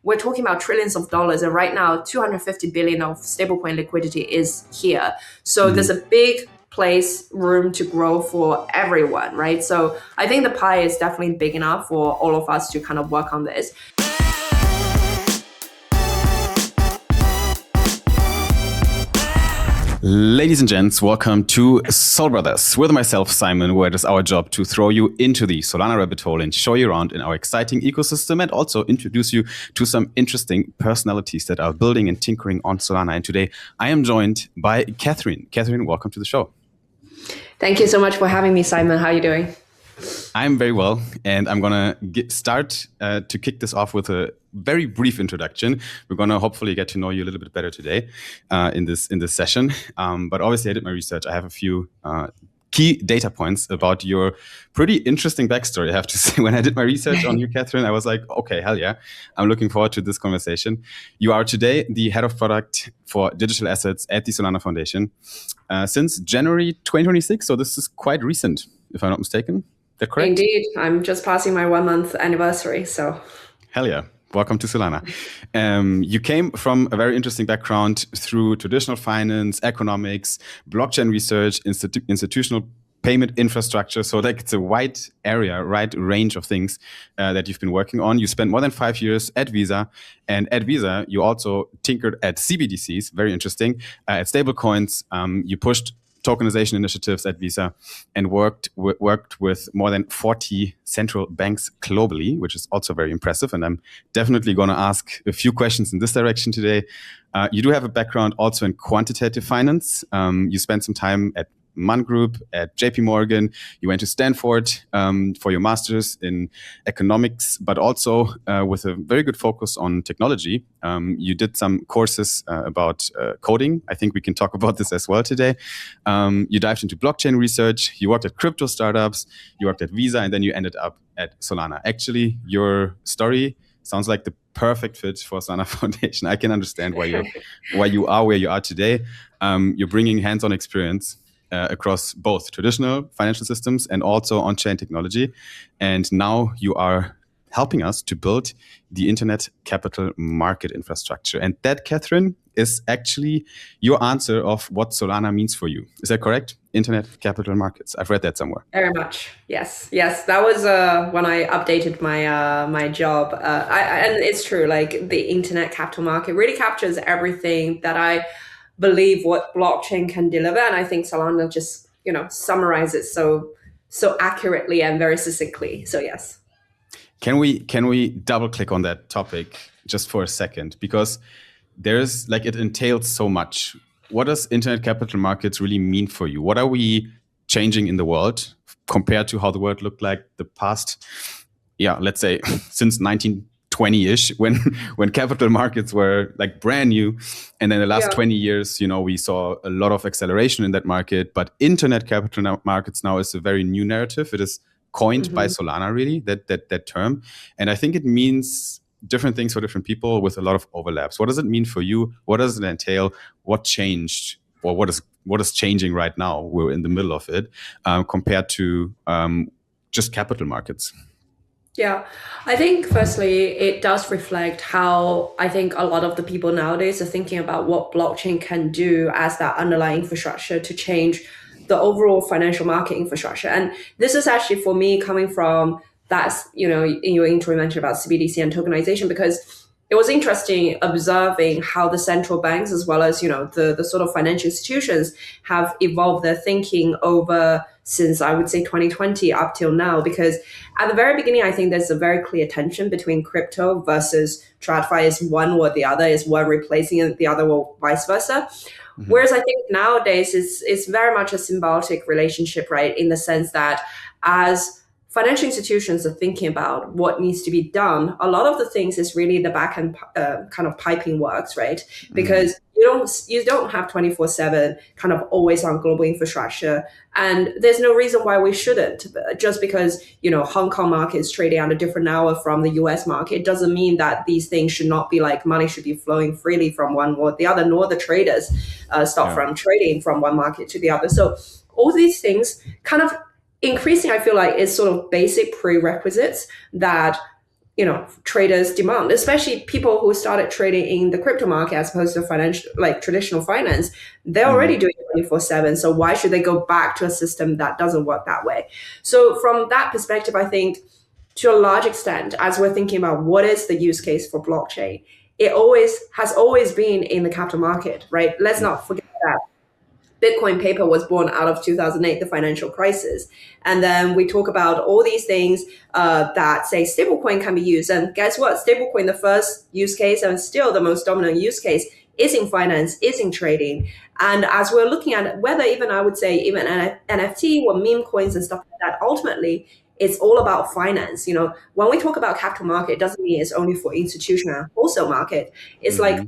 we're talking about trillions of dollars. And right now, 250 billion of stablecoin liquidity is here. So there's a big room to grow for everyone, right? So I think the pie is definitely big enough for all of us to kind of work on this. Ladies and gents, welcome to Sol Brothers. With myself, Simon, where it is our job to throw you into the Solana rabbit hole and show you around in our exciting ecosystem and also introduce you to some interesting personalities that are building and tinkering on Solana. And today I am joined by Catherine. Catherine, welcome to the show. Thank you so much for having me, Simon. How are you doing? I'm very well, and I'm going to start to kick this off with a very brief introduction. We're going to hopefully get to know you a little bit better today in this session. But obviously, I did my research. I have a few key data points about your pretty interesting backstory, I have to say. When I did my research on you, Catherine, I was like, okay, hell yeah. I'm looking forward to this conversation. You are today the head of product for digital assets at the Solana Foundation since January 2026. So this is quite recent, if I'm not mistaken. Is that correct? Indeed. I'm just passing my 1 month anniversary. So hell yeah. Welcome to Solana. You came from a very interesting background through traditional finance, economics, blockchain research, institutional payment infrastructure. So like it's a wide area, wide range of things that you've been working on. You spent more than 5 years at Visa. And at Visa, you also tinkered at CBDCs, very interesting, at stablecoins. You pushed tokenization initiatives at Visa and worked with more than 40 central banks globally, which is also very impressive. And I'm definitely going to ask a few questions in this direction today. You do have a background also in quantitative finance. You spent some time at Man Group, at JP Morgan. You went to Stanford for your master's in economics, but also with a very good focus on technology. You did some courses about coding. I think we can talk about this as well today. You dived into blockchain research. You worked at crypto startups. You worked at Visa, and then you ended up at Solana. Actually, your story sounds like the perfect fit for Solana Foundation. I can understand why you are where you are today. You're bringing hands-on experience across both traditional financial systems and also on-chain technology. And now you are helping us to build the internet capital market infrastructure. And that, Catherine, is actually your answer of what Solana means for you. Is that correct? Internet capital markets. I've read that somewhere. Very much. Yes. That was when I updated my job. And it's true, like the internet capital market really captures everything that I believe what blockchain can deliver. And I think Solana just, summarizes so accurately and very succinctly. So yes. Can we double click on that topic just for a second? Because there's it entails so much. What does internet capital markets really mean for you? What are we changing in the world compared to how the world looked like the past, let's say since 1920-ish, when capital markets were like brand new, and then the last 20 years, we saw a lot of acceleration in that market. But internet capital markets now is a very new narrative. It is coined by Solana, really, that term, and I think it means different things for different people with a lot of overlaps. What does it mean for you? What does it entail? What changed, or what is changing right now? We're in the middle of it compared to just capital markets. Yeah, I think firstly, it does reflect how I think a lot of the people nowadays are thinking about what blockchain can do as that underlying infrastructure to change the overall financial market infrastructure. And this is actually for me coming from that, in your intro you mentioned about CBDC and tokenization, because it was interesting observing how the central banks as well as, the sort of financial institutions have evolved their thinking over since I would say 2020 up till now. Because at the very beginning, I think there's a very clear tension between crypto versus TradFi. Is one or the other, is one replacing the other or vice versa. Mm-hmm. Whereas I think nowadays it's very much a symbiotic relationship, right? In the sense that as financial institutions are thinking about what needs to be done, a lot of the things is really the back end kind of piping works, right? Because you don't have 24/7 kind of always on global infrastructure, and there's no reason why we shouldn't. Just because Hong Kong market is trading at a different hour from the US market doesn't mean that these things should not be like money should be flowing freely from one or the other, nor the traders stop from trading from one market to the other. So all these things kind of increasing, I feel like, is sort of basic prerequisites that traders demand, especially people who started trading in the crypto market as opposed to financial, like traditional finance. They're already doing 24/7. So why should they go back to a system that doesn't work that way? So from that perspective, I think to a large extent, as we're thinking about what is the use case for blockchain, it has always been in the capital market, right? Let's not forget that Bitcoin paper was born out of 2008, the financial crisis. And then we talk about all these things that say stablecoin can be used. And guess what? Stablecoin, the first use case and still the most dominant use case, is in finance, is in trading. And as we're looking at whether even I would say even NFT or meme coins and stuff like that, ultimately, it's all about finance. When we talk about capital market, it doesn't mean it's only for institutional and wholesale market. It's like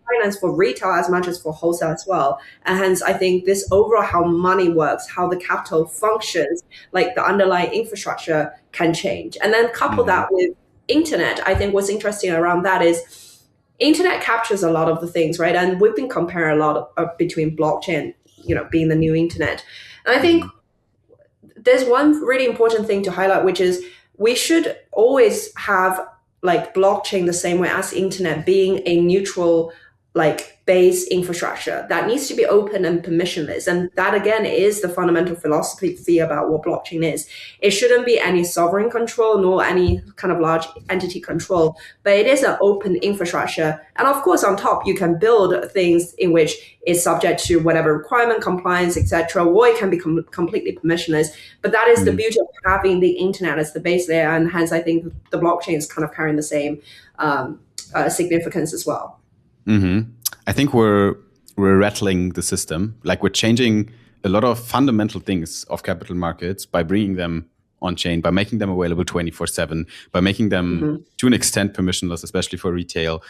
finance for retail as much as for wholesale as well. And hence, I think this overall how money works, how the capital functions, like the underlying infrastructure can change. And then couple that with internet. I think what's interesting around that is internet captures a lot of the things, right? And we've been comparing a lot between blockchain, being the new internet. And I think there's one really important thing to highlight, which is we should always have like blockchain the same way as internet being a neutral base infrastructure that needs to be open and permissionless. And that again is the fundamental philosophy about what blockchain is. It shouldn't be any sovereign control nor any kind of large entity control, but it is an open infrastructure. And of course, on top, you can build things in which it's subject to whatever requirement, compliance, etc., or it can be completely permissionless. But that is the beauty of having the internet as the base layer. And hence, I think the blockchain is kind of carrying the same significance as well. I think we're rattling the system. Like we're changing a lot of fundamental things of capital markets by bringing them on chain, by making them available 24/7, by making them to an extent permissionless, especially for retail.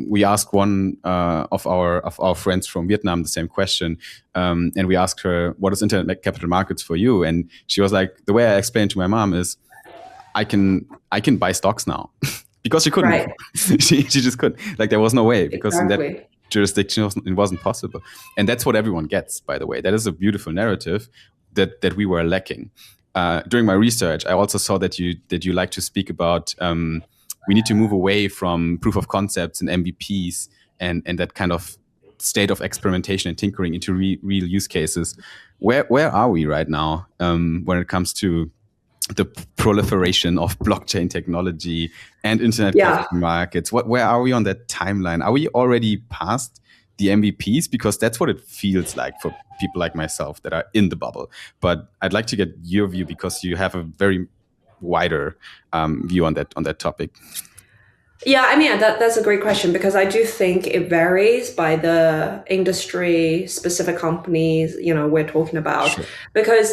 We asked one of our friends from Vietnam the same question, and we asked her, "What is internet capital markets for you?" And she was like, "The way I explained to my mom is, I can buy stocks now." Because she couldn't. Right. she just couldn't. Like there was no way because in that jurisdiction it wasn't possible. And that's what everyone gets, by the way. That is a beautiful narrative that we were lacking. During my research, I also saw that you like to speak about we need to move away from proof of concepts and MVPs and that kind of state of experimentation and tinkering into real use cases. Where are we right now when it comes to the proliferation of blockchain technology and internet capital markets? Where are we on that timeline? Are we already past the MVPs? Because that's what it feels like for people like myself that are in the bubble. But I'd like to get your view because you have a very wider view on that topic. Yeah, I mean, that's a great question because I do think it varies by the industry, specific companies, we're talking about. Sure. Because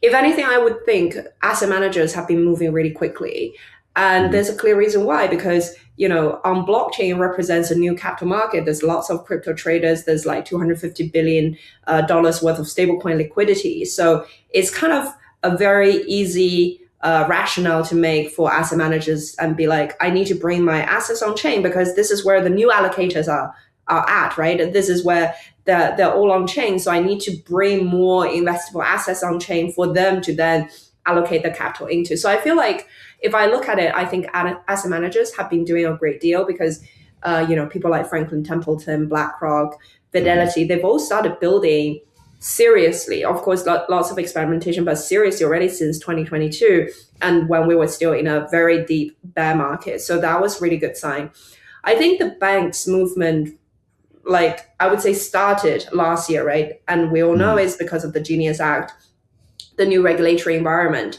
if anything, I would think asset managers have been moving really quickly. And there's a clear reason why, because, on blockchain, it represents a new capital market. There's lots of crypto traders. There's like $250 billion worth of stablecoin liquidity. So it's kind of a very easy rationale to make for asset managers and be like, I need to bring my assets on chain because this is where the new allocators are at, right? And this is where they're all on chain. So I need to bring more investable assets on chain for them to then allocate the capital into. So I feel like if I look at it, I think asset managers have been doing a great deal because, people like Franklin Templeton, BlackRock, Fidelity, they've all started building seriously. Of course, lots of experimentation, but seriously already since 2022 and when we were still in a very deep bear market. So that was really good sign. I think the banks movement, I would say started last year, right? And we all know it's because of the Genius Act, the new regulatory environment.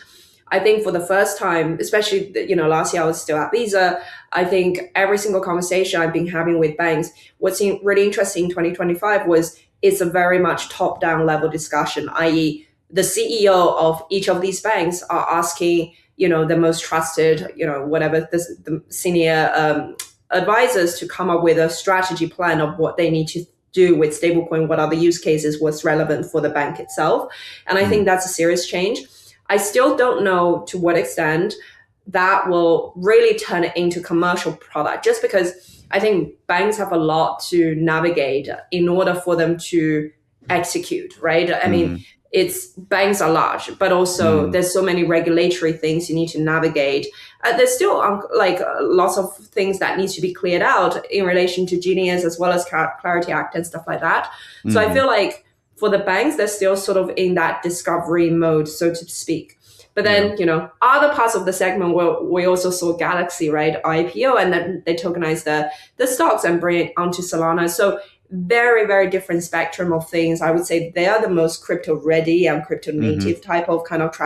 I think for the first time, especially, last year I was still at Visa, I think every single conversation I've been having with banks, what's really interesting in 2025 was it's a very much top-down level discussion, i.e. the CEO of each of these banks are asking, the most trusted, the senior advisors to come up with a strategy plan of what they need to do with stablecoin, what are the use cases, what's relevant for the bank itself. And I think that's a serious change. I still don't know to what extent that will really turn it into commercial product, just because I think banks have a lot to navigate in order for them to execute, right? I mean, it's banks are large, but also there's so many regulatory things you need to navigate. There's still like lots of things that needs to be cleared out in relation to Genius as well as Clarity Act and stuff like that. So I feel like for the banks, they're still sort of in that discovery mode, so to speak. But then, other parts of the segment where we also saw Galaxy, right, IPO, and then they tokenize the stocks and bring it onto Solana. So very, very different spectrum of things. I would say they are the most crypto ready and crypto native type of kind of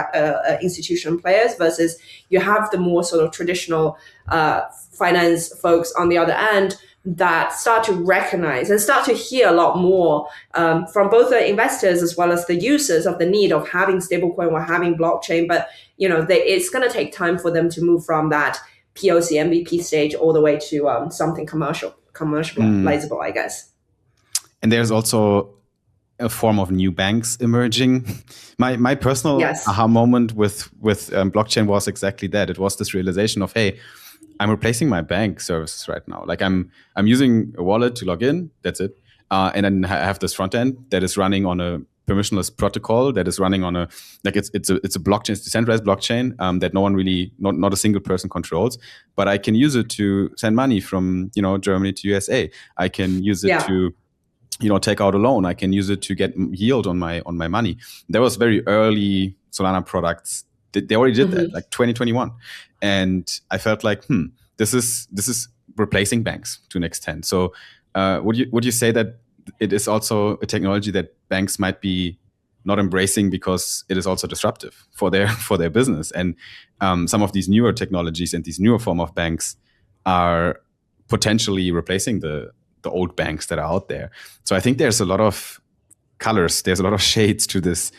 institutional players versus you have the more sort of traditional finance folks on the other end that start to recognize and start to hear a lot more from both the investors as well as the users of the need of having stablecoin or having blockchain. But it's going to take time for them to move from that POC MVP stage all the way to something commercializable, I guess. And there's also a form of new banks emerging. My personal aha moment with blockchain was exactly that. It was this realization of, hey, I'm replacing my bank services right now. Like I'm using a wallet to log in. That's it. And then I have this front end that is running on a permissionless protocol that is running on a it's a blockchain, it's decentralized blockchain that no one really, not a single person controls. But I can use it to send money from Germany to USA. I can use it to take out a loan. I can use it to get yield on my money. There was very early Solana products. They already did that, like 2021. And I felt like, this is replacing banks to an extent. So would you say that it is also a technology that banks might be not embracing because it is also disruptive for their business? And some of these newer technologies and these newer form of banks are potentially replacing the old banks that are out there. So I think there's a lot of colors, there's a lot of shades to this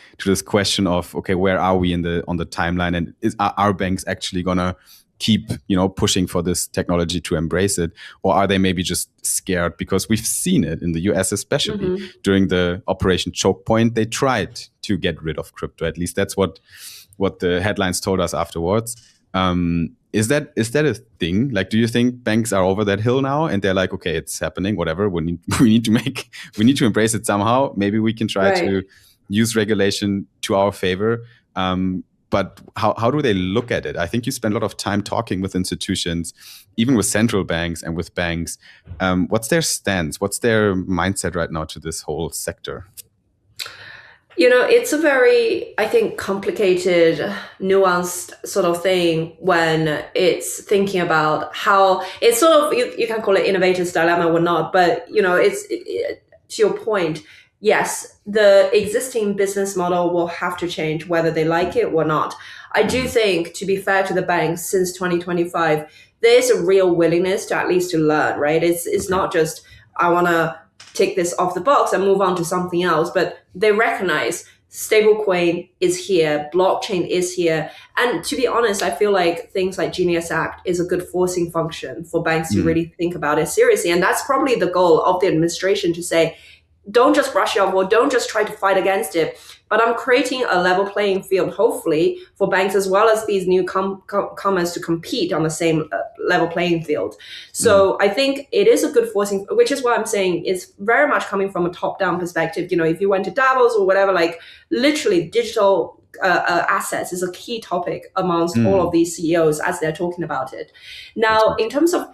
question of, okay, where are we on the timeline, and are banks actually gonna keep pushing for this technology to embrace it, or are they maybe just scared? Because we've seen it in the US, especially during the Operation Choke Point, they tried to get rid of crypto. At least that's what the headlines told us afterwards. Is that a thing? Like, do you think banks are over that hill now and they're like, okay, it's happening, whatever, we need to embrace it somehow. Maybe we can try to use regulation to our favor. But how do they look at it? I think you spend a lot of time talking with institutions, even with central banks and with banks. What's their stance? What's their mindset right now to this whole sector? It's a very, I think, complicated, nuanced sort of thing when it's thinking about how it's sort of, you can call it innovator's dilemma or not, but, it's to your point, yes, the existing business model will have to change whether they like it or not. I do think, to be fair to the banks, since 2025, there's a real willingness to at least to learn, right? It's not just, I want to take this off the box and move on to something else, but they recognize stablecoin is here, blockchain is here. And to be honest, I feel like things like Genius Act is a good forcing function for banks to really think about it seriously. And that's probably the goal of the administration, to say, don't just brush it off or don't just try to fight against it, but I'm creating a level playing field, hopefully, for banks as well as these new comers to compete on the same level playing field. So I think it is a good forcing, which is what I'm saying is very much coming from a top-down perspective. If you went to Davos or whatever, like literally digital assets is a key topic amongst all of these CEOs as they're talking about it. Now, in terms of,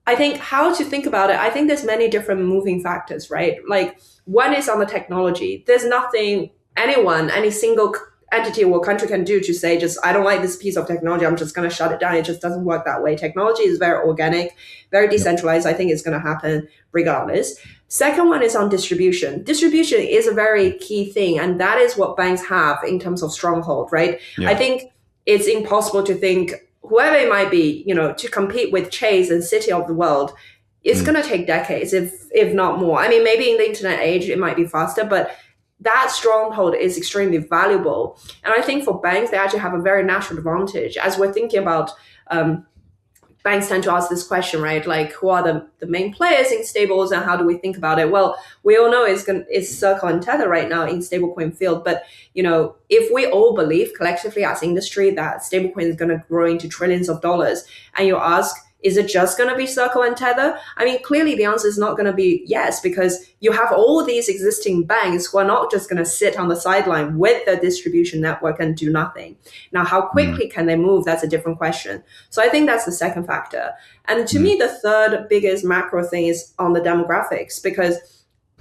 I think, how to think about it, I think there's many different moving factors, right? Like, one is on the technology. There's nothing any single entity or country can do to say, just, I don't like this piece of technology, I'm just going to shut it down. It just doesn't work that way. Technology is very organic, very decentralized. I think it's going to happen regardless. Second one is on distribution. Distribution is a very key thing, and that is what banks have in terms of stronghold, right? Yeah. I think it's impossible to think, whoever it might be, to compete with Chase and Citi of the world, it's going to take decades, if not more. I mean, maybe in the internet age, it might be faster, but that stronghold is extremely valuable. And I think for banks, they actually have a very natural advantage. As we're thinking about, banks tend to ask this question, right? Like, who are the main players in stables and how do we think about it? Well, we all know it's Circle and Tether right now in stablecoin field. But, if we all believe collectively as industry that stablecoin is going to grow into trillions of dollars, and you ask, Is it just going to be Circle and Tether? I mean, clearly the answer is not going to be yes, because you have all these existing banks who are not just going to sit on the sideline with their distribution network and do nothing. Now, how quickly can they move? That's a different question. So I think that's the second factor. And to me, the third biggest macro thing is on the demographics, because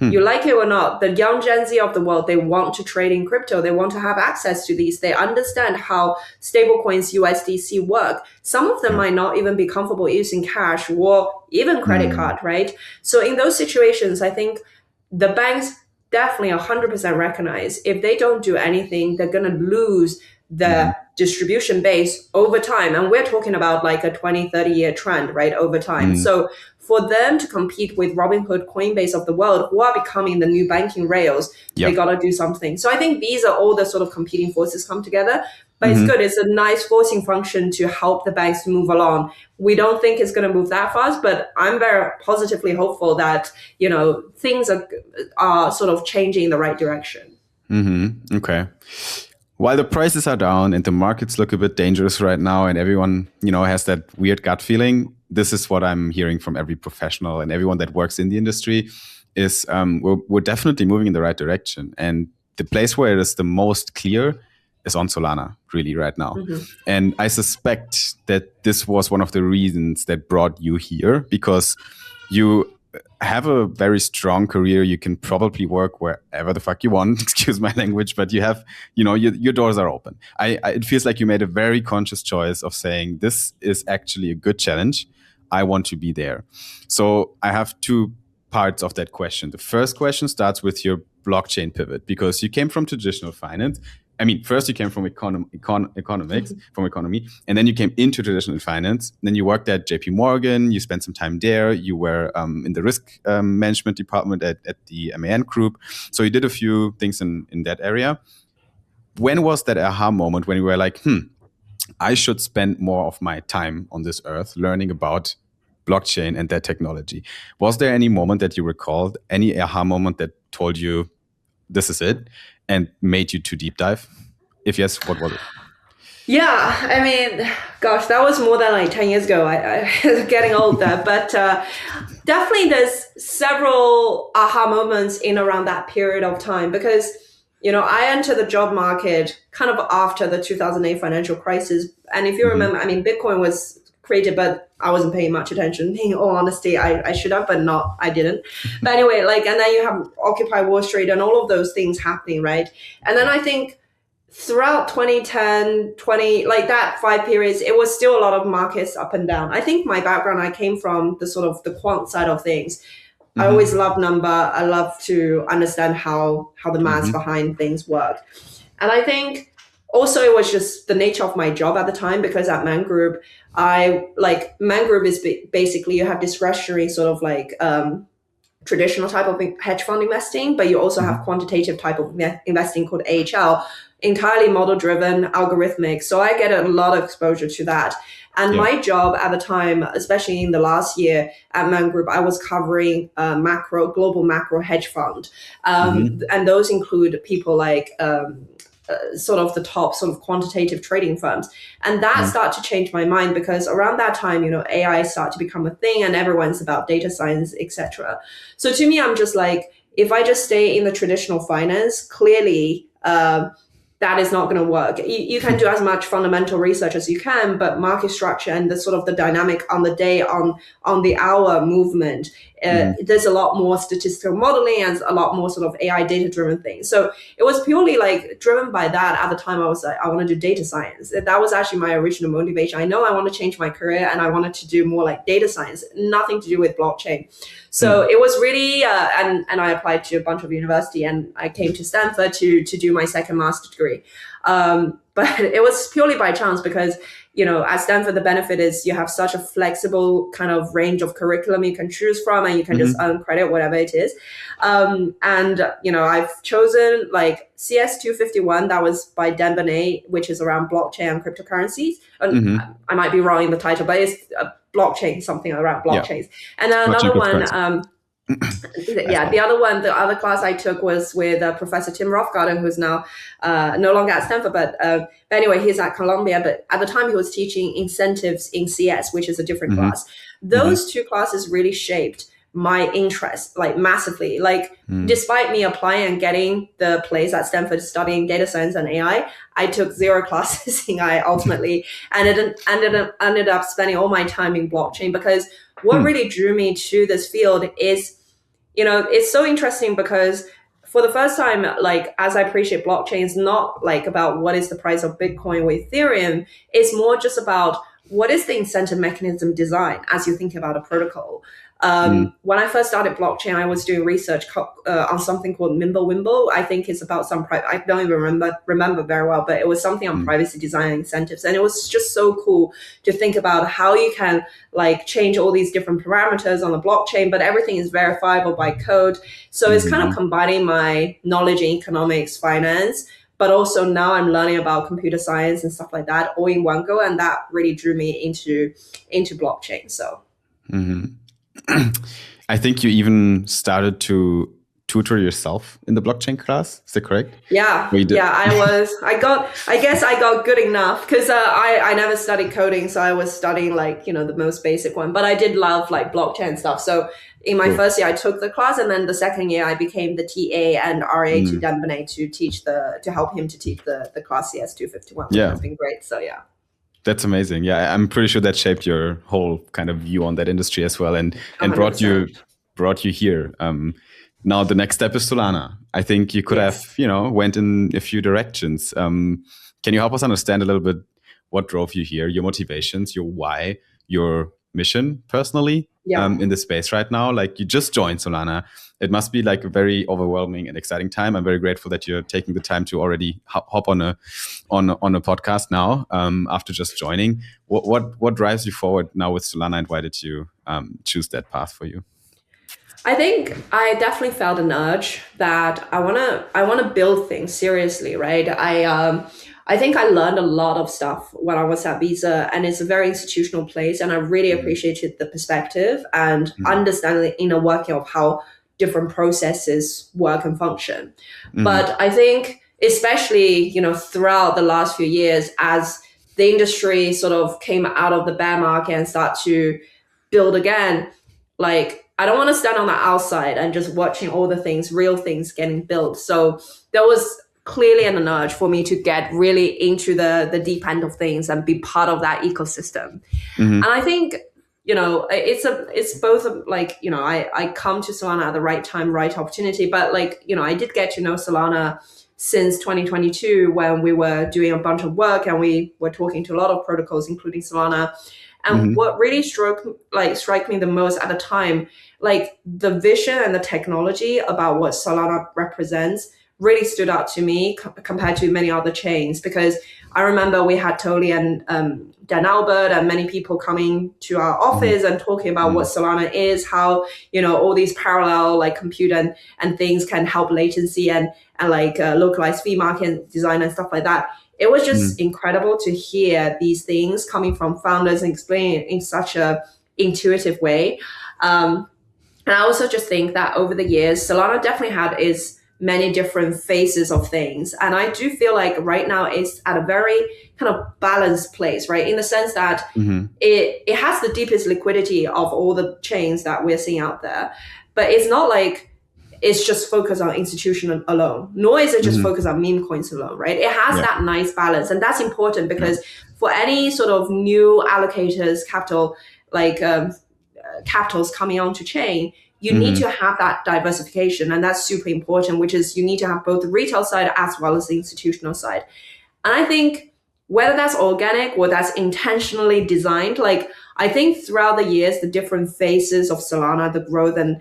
you like it or not, the young Gen Z of the world, they want to trade in crypto. They want to have access to these. They understand how stablecoins USDC work. Some of them might not even be comfortable using cash or even credit card, right? So in those situations, I think the banks definitely 100% recognize if they don't do anything, they're going to lose the distribution base over time. And we're talking about like a 20, 30-year trend, right, over time. So for them to compete with Robinhood, Coinbase of the world, who are becoming the new banking rails, they got to do something. So I think these are all the sort of competing forces come together. But it's good. It's a nice forcing function to help the banks to move along. We don't think it's going to move that fast, but I'm very positively hopeful that, you know, things are sort of changing in the right direction. Okay. While the prices are down and the markets look a bit dangerous right now, and everyone, you know, has that weird gut feeling, this is what I'm hearing from every professional and everyone that works in the industry is we're definitely moving in the right direction. And the place where it is the most clear is on Solana, really, right now. And I suspect that this was one of the reasons that brought you here, because you have a very strong career. You can probably work wherever the fuck you want, excuse my language, but you have, you know, your doors are open. It feels like you made a very conscious choice of saying, this is actually a good challenge. I want to be there. So I have two parts of that question. The first question starts with your blockchain pivot, because you came from traditional finance. I mean, first you came from economics, from economy, and then you came into traditional finance. Then you worked at JP Morgan. You spent some time there. You were in the risk management department at the MAN Group. So you did a few things in that area. When was that aha moment when you were like, I should spend more of my time on this earth learning about blockchain and that technology? Was there any moment that you recalled, any aha moment that told you this is it and made you to deep dive? If yes, what was it? Yeah, I mean, gosh, that was more than like 10 years ago. I getting old there, but definitely there's several aha moments in around that period of time, because, you know, I entered the job market kind of after the 2008 financial crisis. And if you remember, I mean, Bitcoin was created, but I wasn't paying much attention. In all honesty, I should have, but I didn't. But anyway, like, and then you have Occupy Wall Street and all of those things happening, right? And then I think throughout 2010, like that 5 periods, it was still a lot of markets up and down. I think my background, I came from the sort of the quant side of things. I always love number. I love to understand how the maths behind things work. And I think also it was just the nature of my job at the time, because at Man Group, Man Group is basically you have discretionary sort of like traditional type of hedge fund investing, but you also have quantitative type of investing called AHL, entirely model driven, algorithmic. So I get a lot of exposure to that. And my job at the time, especially in the last year at Man Group, I was covering global macro hedge fund. And those include people like sort of the top sort of quantitative trading firms. And that started to change my mind, because around that time, you know, AI started to become a thing and everyone's about data science, etc. So to me, I'm just like, if I just stay in the traditional finance, clearly that is not going to work. You can do as much fundamental research as you can, but market structure and the sort of the dynamic on the day, on the hour movement, there's a lot more statistical modeling and a lot more sort of AI data driven things. So it was purely like driven by that. At the time, I was like, I want to do data science. That was actually my original motivation. I know I want to change my career and I wanted to do more like data science, nothing to do with blockchain. So it was really, and I applied to a bunch of university, and I came to Stanford to do my second master's degree. But it was purely by chance, because, you know, at Stanford, the benefit is you have such a flexible kind of range of curriculum you can choose from, and you can just earn credit, whatever it is. And, you know, I've chosen like CS 251, that was by Dan Benet, which is around blockchain and cryptocurrencies. And I might be wrong in the title, but it's blockchain, something around blockchains. And then another one, Yeah, the other class I took was with Professor Tim Rothgarden, who's now no longer at Stanford, but anyway, he's at Columbia. But at the time, he was teaching incentives in CS, which is a different Mm-hmm. class. Those two classes really shaped my interest, like massively. Like, despite me applying and getting the place at Stanford studying data science and I took 0 classes in AI ultimately, and it ended up spending all my time in blockchain because what really drew me to this field is, it's so interesting because for the first time, like, as I appreciate blockchain, it's not like about what is the price of Bitcoin or Ethereum. It's more just about what is the incentive mechanism design as you think about a protocol. When I first started blockchain, I was doing research on something called Mimblewimble. I think it's about I don't even remember very well, but it was something on privacy design incentives. And it was just so cool to think about how you can like change all these different parameters on the blockchain, but everything is verifiable by code. So it's kind of combining my knowledge in economics, finance, but also now I'm learning about computer science and stuff like that all in one go. And that really drew me into blockchain. So. I think you even started to tutor yourself in the blockchain class. Is that correct? Yeah, I guess I got good enough because I never studied coding, so I was studying like the most basic one. But I did love like blockchain stuff. So in my first year, I took the class, and then the second year, I became the TA and RA to Dembele to help him to teach the class CS 251. Which has been great. So yeah. That's amazing. Yeah, I'm pretty sure that shaped your whole kind of view on that industry as well, and brought you here. Now the next step is Solana. I think you could have went in a few directions. Can you help us understand a little bit what drove you here, your motivations, your why, your mission personally in the space right now? Like, you just joined Solana. It must be like a very overwhelming and exciting time. I'm very grateful that you're taking the time to already hop on a podcast now after just joining. What drives you forward now with Solana, and why did you choose that path for you? I think I definitely felt an urge that I wanna build things seriously, right? I think I learned a lot of stuff when I was at Visa, and it's a very institutional place, and I really appreciated the perspective and understanding the inner working of how different processes work and function. But I think especially, throughout the last few years, as the industry sort of came out of the bear market and start to build again, like, I don't want to stand on the outside and just watching all the real things getting built. So there was clearly an urge for me to get really into the deep end of things and be part of that ecosystem. And I think, it's both like, I come to Solana at the right time, right opportunity, but like, I did get to know Solana since 2022 when we were doing a bunch of work and we were talking to a lot of protocols, including Solana. And what really struck me the most at the time, like the vision and the technology about what Solana represents really stood out to me compared to many other chains, because I remember we had Toli and Dan Albert and many people coming to our office and talking about what Solana is, how, all these parallel like compute and things can help latency and like localized fee market design and stuff like that. It was just incredible to hear these things coming from founders and explain it in such a intuitive way. And I also just think that over the years, Solana definitely had its many different phases of things. And I do feel like right now it's at a very kind of balanced place, right? In the sense that it has the deepest liquidity of all the chains that we're seeing out there. But it's not like it's just focused on institution alone, nor is it just focused on meme coins alone, right? It has that nice balance. And that's important because for any sort of new allocators, capitals coming onto chain, you need to have that diversification. And that's super important, which is you need to have both the retail side as well as the institutional side. And I think whether that's organic or that's intentionally designed, like I think throughout the years, the different phases of Solana, the growth and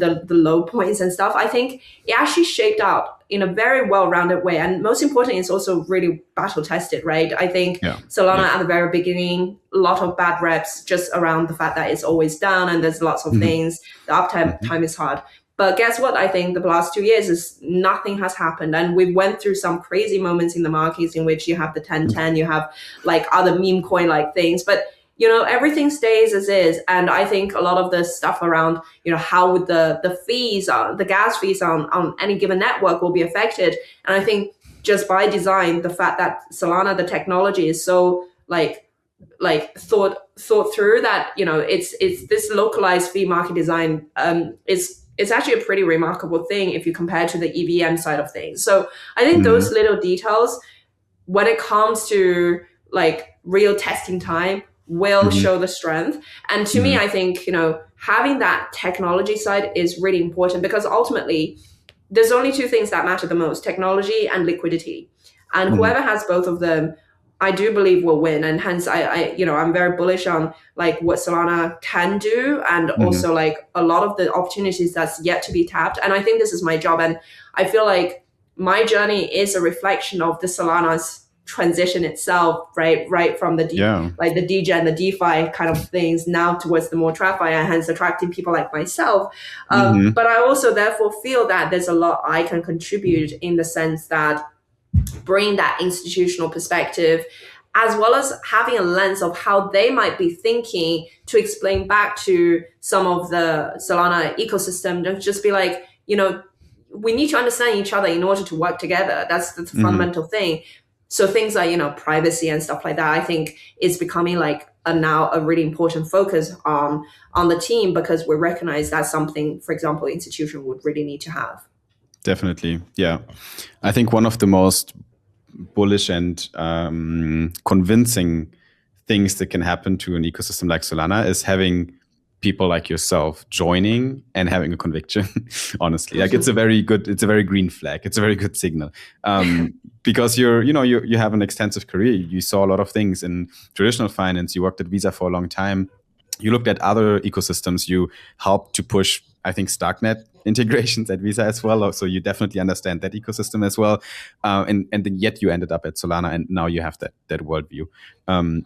the low points and stuff, I think it actually shaped out in a very well-rounded way. And most important, it's also really battle-tested, right? I think Solana at the very beginning, a lot of bad reps just around the fact that it's always down and there's lots of things. The uptime time is hard. But guess what? I think the last 2 years is nothing has happened. And we went through some crazy moments in the markets in which you have the 1010, you have like other meme coin like things. But everything stays as is. And I think a lot of the stuff around, how would the fees, the gas fees on any given network will be affected. And I think just by design, the fact that Solana, the technology is so thought through that, it's this localized fee market design it's actually a pretty remarkable thing if you compare to the EVM side of things. So I think those little details, when it comes to real testing time, will show the strength. And to me, I think, having that technology side is really important, because ultimately there's only two things that matter the most: technology and liquidity. And whoever has both of them, I do believe will win. And hence I'm very bullish on what Solana can do, and also a lot of the opportunities that's yet to be tapped. And I think this is my job. And I feel like my journey is a reflection of the Solana's transition itself, right from the the DGen, the DeFi kind of things, now towards the more TradFi, and hence attracting people like myself. But I also therefore feel that there's a lot I can contribute, in the sense that bring that institutional perspective, as well as having a lens of how they might be thinking, to explain back to some of the Solana ecosystem, to just be like, we need to understand each other in order to work together. That's the fundamental thing. So things like, privacy and stuff like that, I think is becoming now a really important focus on the team, because we recognize that's something, for example, institution would really need to have. Definitely. Yeah. I think one of the most bullish and convincing things that can happen to an ecosystem like Solana is having people like yourself joining and having a conviction. Honestly, it's a very green flag. It's a very good signal, because you have an extensive career. You saw a lot of things in traditional finance. You worked at Visa for a long time. You looked at other ecosystems. You helped to push, I think, Starknet integrations at Visa as well. So you definitely understand that ecosystem as well. And then yet you ended up at Solana, and now you have that worldview.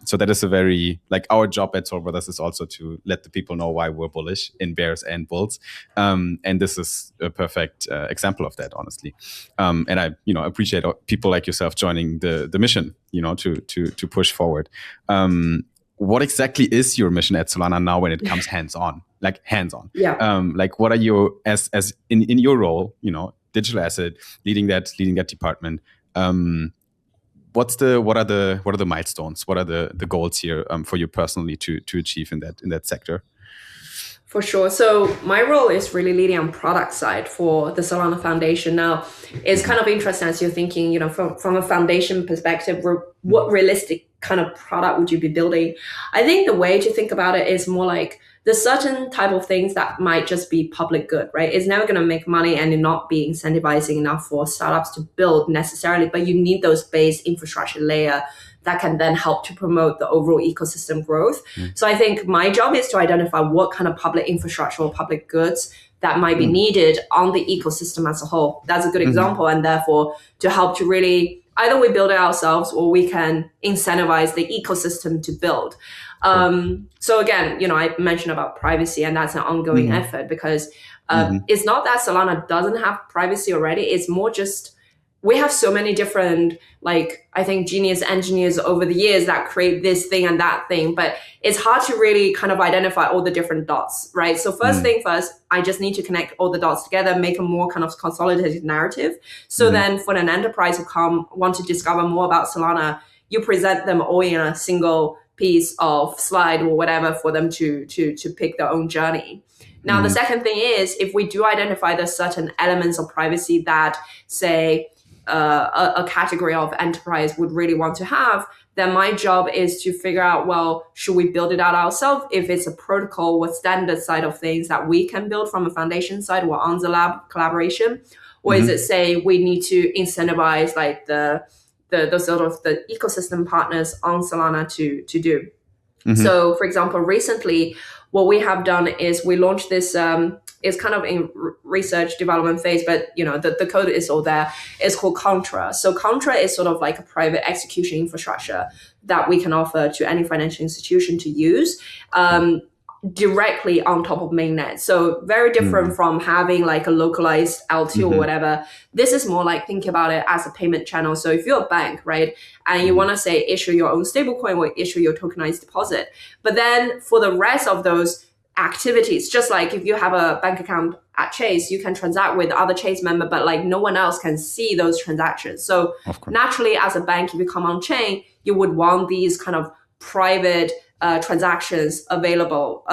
So that is a very, our job at Soul Brothers is also to let the people know why we're bullish in bears and bulls. And this is a perfect example of that, honestly. And I, appreciate people like yourself joining the mission, to push forward. What exactly is your mission at Solana now when it comes hands-on? Yeah. What are your, as in your role, digital asset, leading that department? What are the milestones? What are the goals here for you personally to achieve in that sector? For sure. So my role is really leading on product side for the Solana Foundation. Now, it's kind of interesting as you're thinking, from a foundation perspective, what realistic kind of product would you be building? I think the way to think about it is more like there's certain type of things that might just be public good, right? It's never going to make money and not be incentivizing enough for startups to build necessarily, but you need those base infrastructure layer that can then help to promote the overall ecosystem growth. So I think my job is to identify what kind of public infrastructure or public goods that might be needed on the ecosystem as a whole. That's a good example. And therefore, to help to really, either we build it ourselves or we can incentivize the ecosystem to build. So again, I mentioned about privacy, and that's an ongoing effort, because it's not that Solana doesn't have privacy already. It's more just, we have so many different, I think, genius engineers over the years that create this thing and that thing, but it's hard to really kind of identify all the different dots, right? So first thing first, I just need to connect all the dots together, make a more kind of consolidated narrative. So then for an enterprise who want to discover more about Solana, you present them all in a single piece of slide or whatever for them to pick their own journey. Now, the second thing is, if we do identify there's certain elements of privacy that, say, a category of enterprise would really want to have, then my job is to figure out, well, should we build it out ourselves? If it's a protocol or standard side of things that we can build from a foundation side or on the lab collaboration, or is it, say, we need to incentivize the sort of the ecosystem partners on Solana to do. So, for example, recently, what we have done is we launched this, it's kind of in research development phase, but the code is all there. It's called Contra. So Contra is sort of like a private execution infrastructure that we can offer to any financial institution to use. directly on top of mainnet. So very different from having like a localized L2 or whatever. This is more like thinking about it as a payment channel. So if you're a bank, right, and you want to say issue your own stablecoin or issue your tokenized deposit, but then for the rest of those activities, just like if you have a bank account at Chase, you can transact with other Chase member, but like no one else can see those transactions. So naturally, as a bank, if you come on chain, you would want these kind of private transactions available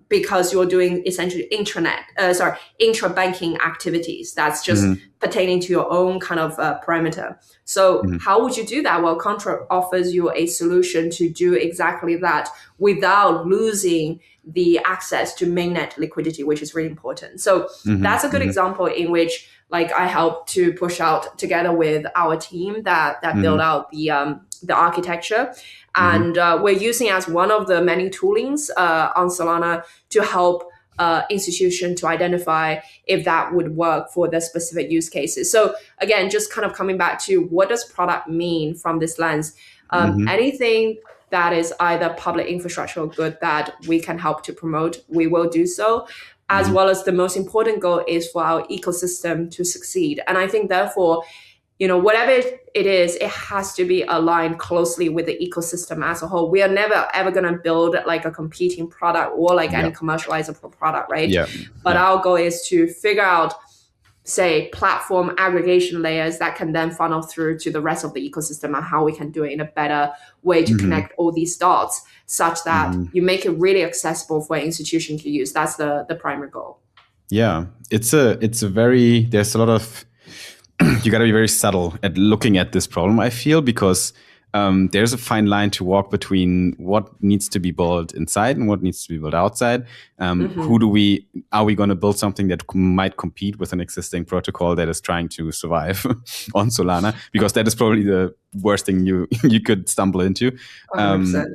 because you're doing essentially intra-banking activities. That's just pertaining to your own kind of parameter. So how would you do that? Well, Contra offers you a solution to do exactly that without losing the access to mainnet liquidity, which is really important. So that's a good example in which like I helped to push out together with our team that built out the architecture. And we're using as one of the many toolings on Solana to help institution to identify if that would work for the specific use cases. So again, just kind of coming back to what does product mean from this lens? Anything that is either public infrastructure or good that we can help to promote, we will do so. As well as the most important goal is for our ecosystem to succeed. And I think therefore, whatever it is, it has to be aligned closely with the ecosystem as a whole. We are never ever going to build like a competing product or like any commercializable product, right? But our goal is to figure out, say, platform aggregation layers that can then funnel through to the rest of the ecosystem and how we can do it in a better way to connect all these dots such that you make it really accessible for an institution to use. That's the primary goal. Yeah, it's a very, there's a lot of, you got to be very subtle at looking at this problem, I feel, because there's a fine line to walk between what needs to be built inside and what needs to be built outside. Are we going to build something that might compete with an existing protocol that is trying to survive on Solana? Because that is probably the worst thing you could stumble into. 100%.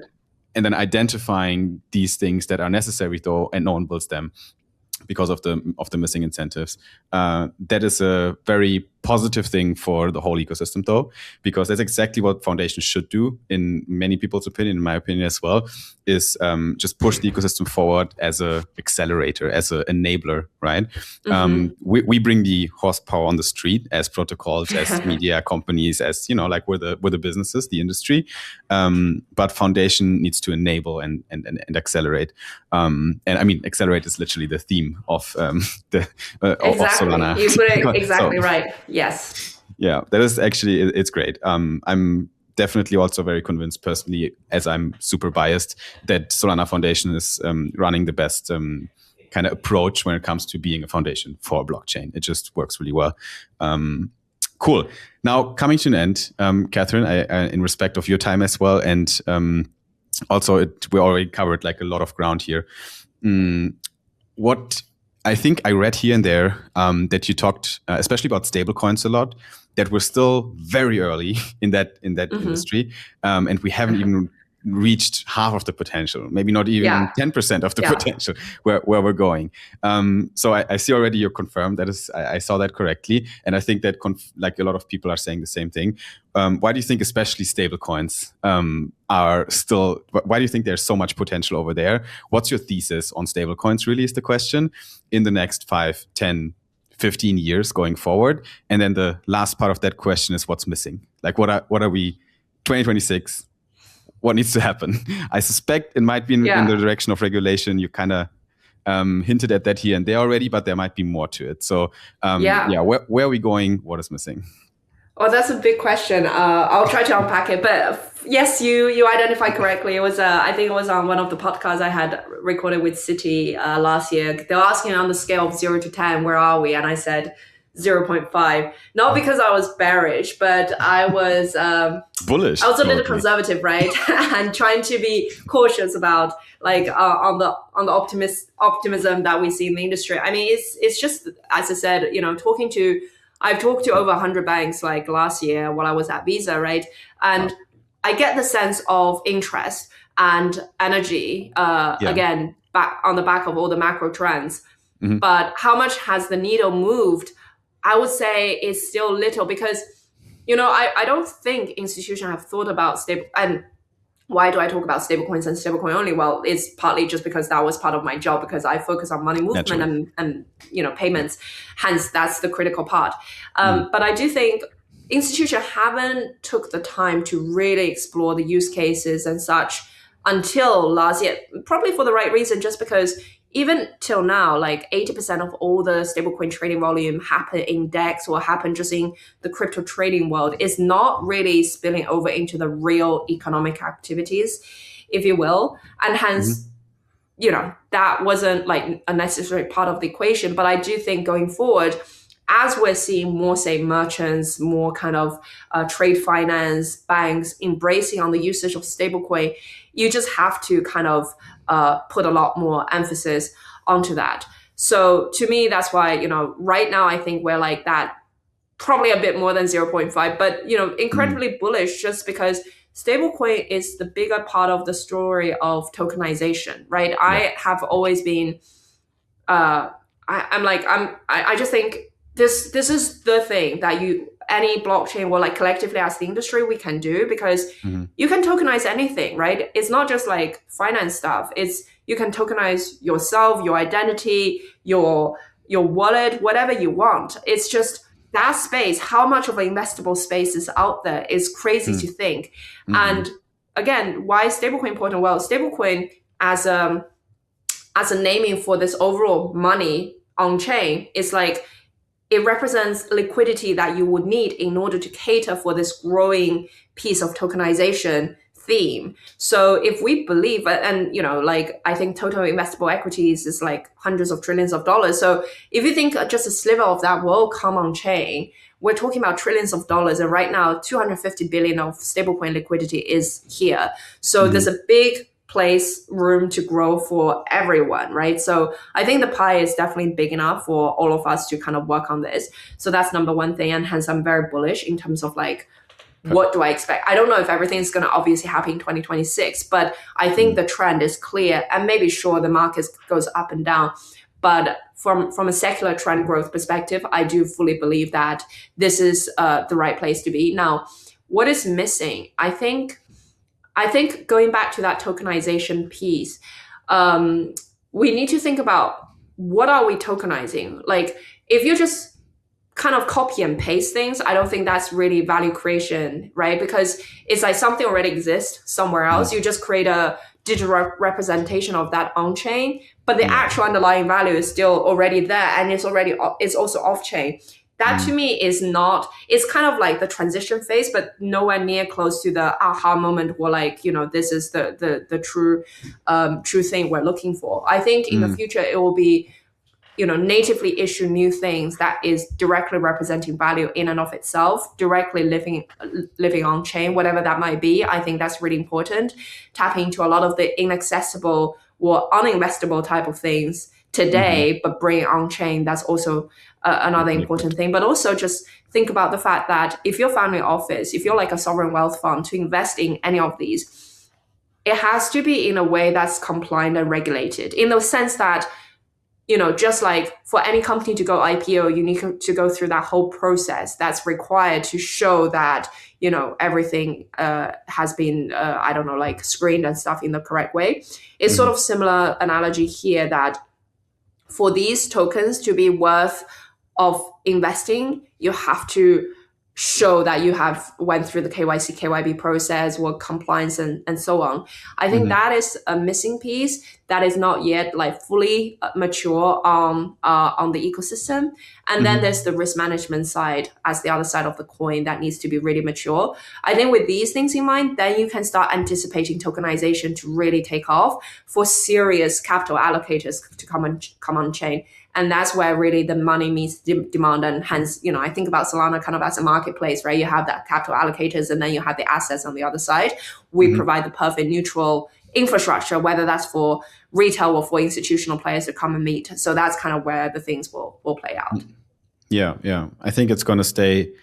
And then identifying these things that are necessary though, and no one builds them because of the missing incentives. That is a very positive thing for the whole ecosystem, though, because that's exactly what foundations should do, in many people's opinion, in my opinion as well, is just push the ecosystem forward as a accelerator, as an enabler, right? We bring the horsepower on the street as protocols, as media companies, as, like we're the businesses, the industry. But foundation needs to enable and accelerate. And I mean, accelerate is literally the theme of of Solana. You put it exactly right. Yes. Yeah, that is actually, it's great. I'm definitely also very convinced personally, as I'm super biased, that Solana Foundation is running the best kind of approach when it comes to being a foundation for a blockchain. It just works really well. Cool. Now, coming to an end, Catherine, I, in respect of your time as well, and also we already covered like a lot of ground here. What I think I read here and there that you talked, especially about stablecoins a lot, that we're still very early in that industry, and we haven't even reached half of the potential, maybe not even 10% of the potential where we're going. So I see already you're confirmed. That is, I saw that correctly, and I think that like a lot of people are saying the same thing. Why do you think especially stablecoins are still, why do you think there's so much potential over there? What's your thesis on stablecoins really is the question in the next 5, 10, 15 years going forward? And then the last part of that question is what's missing? Like what are we, 2026, what needs to happen? I suspect it might be in the direction of regulation. You kind of hinted at that here and there already, but there might be more to it. So where are we going? What is missing? Oh, that's a big question. I'll try to unpack it. But yes, you identified correctly. It was I think it was on one of the podcasts I had recorded with Citi last year. They were asking on the scale of 0 to 10, where are we? And I said 0.5. Not because I was bearish, but I was bullish. I was a little conservative, right? And trying to be cautious about like on the optimism that we see in the industry. I mean, it's just, as I said, I've talked to over 100 banks like last year while I was at Visa, right? And I get the sense of interest and energy, again, back on the back of all the macro trends. But how much has the needle moved? I would say it's still little because, I don't think institutions have thought about stable. And why do I talk about stablecoins and stablecoin only? Well, it's partly just because that was part of my job, because I focus on money movement Naturally. and payments. Hence, that's the critical part. Mm. But I do think institutions haven't took the time to really explore the use cases and such until last year, probably for the right reason, just because even till now, like 80% of all the stablecoin trading volume happen in DEX or happen just in the crypto trading world, is not really spilling over into the real economic activities, if you will. And Mm-hmm. hence, that wasn't like a necessary part of the equation. But I do think going forward, as we're seeing more, say, merchants, more kind of trade finance, banks embracing on the usage of stablecoin, you just have to kind of put a lot more emphasis onto that. So to me, that's why, right now I think we're like that, probably a bit more than 0.5, but Mm. incredibly bullish, just because stablecoin is the bigger part of the story of tokenization, right? Yeah. I have always been I just think this is the thing that any blockchain, or like collectively as the industry, we can do, because Mm-hmm. you can tokenize anything, right? It's not just like finance stuff. It's you can tokenize yourself, your identity, your wallet, whatever you want. It's just that space, how much of an investable space is out there, is crazy to think. Mm-hmm. And again, why is stablecoin important? Well, stablecoin as a naming for this overall money on chain is like, it represents liquidity that you would need in order to cater for this growing piece of tokenization theme. So if we believe, and like, I think total investable equities is like hundreds of trillions of dollars. So if you think just a sliver of that will come on chain, we're talking about trillions of dollars. And right now, 250 billion of stablecoin liquidity is here. So Mm-hmm. there's a big room to grow for everyone, right? So I think the pie is definitely big enough for all of us to kind of work on this. So that's number one thing. And hence I'm very bullish in terms of like, what do I expect? I don't know if everything's going to obviously happen in 2026, but I think the trend is clear. And maybe sure, the market goes up and down, but from a secular trend growth perspective, I do fully believe that this is the right place to be. Now, what is missing? I think going back to that tokenization piece, we need to think about, what are we tokenizing? Like, if you just kind of copy and paste things, I don't think that's really value creation, right? Because it's like something already exists somewhere else. You just create a digital representation of that on chain, but the Yeah. actual underlying value is still already there, and it's also off chain. That to me is not, it's kind of like the transition phase, but nowhere near close to the aha moment where, like, this is the true thing we're looking for. I think in the future it will be, natively issue new things that is directly representing value in and of itself, directly living on chain, whatever that might be. I think that's really important. Tapping into a lot of the inaccessible or uninvestable type of things today, but bring it on chain. That's also another important thing. But also just think about the fact that if you're family office, if you're like a sovereign wealth fund, to invest in any of these, it has to be in a way that's compliant and regulated, in the sense that, just like for any company to go IPO, you need to go through that whole process that's required to show that, everything has been, I don't know, like screened and stuff in the correct way. It's sort of similar analogy here, that for these tokens to be worth of investing, you have to show that you have went through the KYC, KYB process, work compliance, and so on. I think that is a missing piece that is not yet like fully mature on the ecosystem. And then there's the risk management side as the other side of the coin that needs to be really mature. I think with these things in mind, then you can start anticipating tokenization to really take off for serious capital allocators to come on chain. And that's where really the money meets demand. And hence, I think about Solana kind of as a marketplace, right? You have that capital allocators, and then you have the assets on the other side. We provide the perfect neutral infrastructure, whether that's for retail or for institutional players to come and meet. So that's kind of where the things will play out. Yeah. I think it's going to stay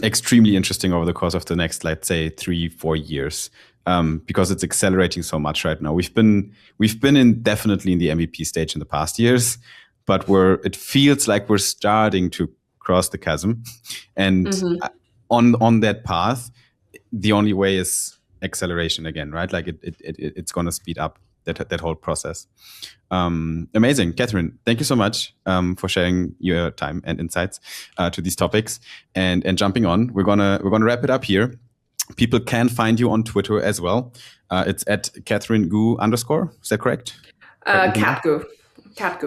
extremely interesting over the course of the next, let's say, 3-4 years, because it's accelerating so much right now. We've been definitely in the MVP stage in the past years, but it feels like we're starting to cross the chasm, and on that path, the only way is acceleration again, right? Like it's going to speed up that whole process. Amazing. Catherine, thank you so much for sharing your time and insights to these topics and jumping on. We're gonna wrap it up here. People can find you on Twitter as well. It's at Catherine Gu _. Is that correct? Catgu.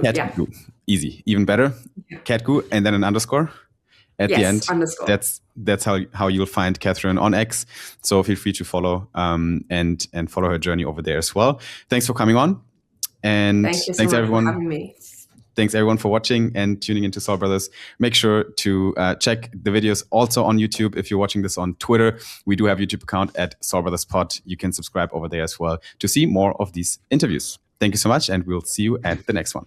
Yeah. Gu. Easy. Even better. Yeah. Catgu and then an underscore at the end. Underscore. That's how you'll find Catherine on X. So feel free to follow and follow her journey over there as well. Thanks for coming on. And thank you so thanks much everyone for having me. Thanks everyone for watching and tuning into Sol Brothers. Make sure to check the videos also on YouTube. If you're watching this on Twitter, we do have a YouTube account at Sol Brothers Pod. You can subscribe over there as well to see more of these interviews. Thank you so much, and we'll see you at the next one.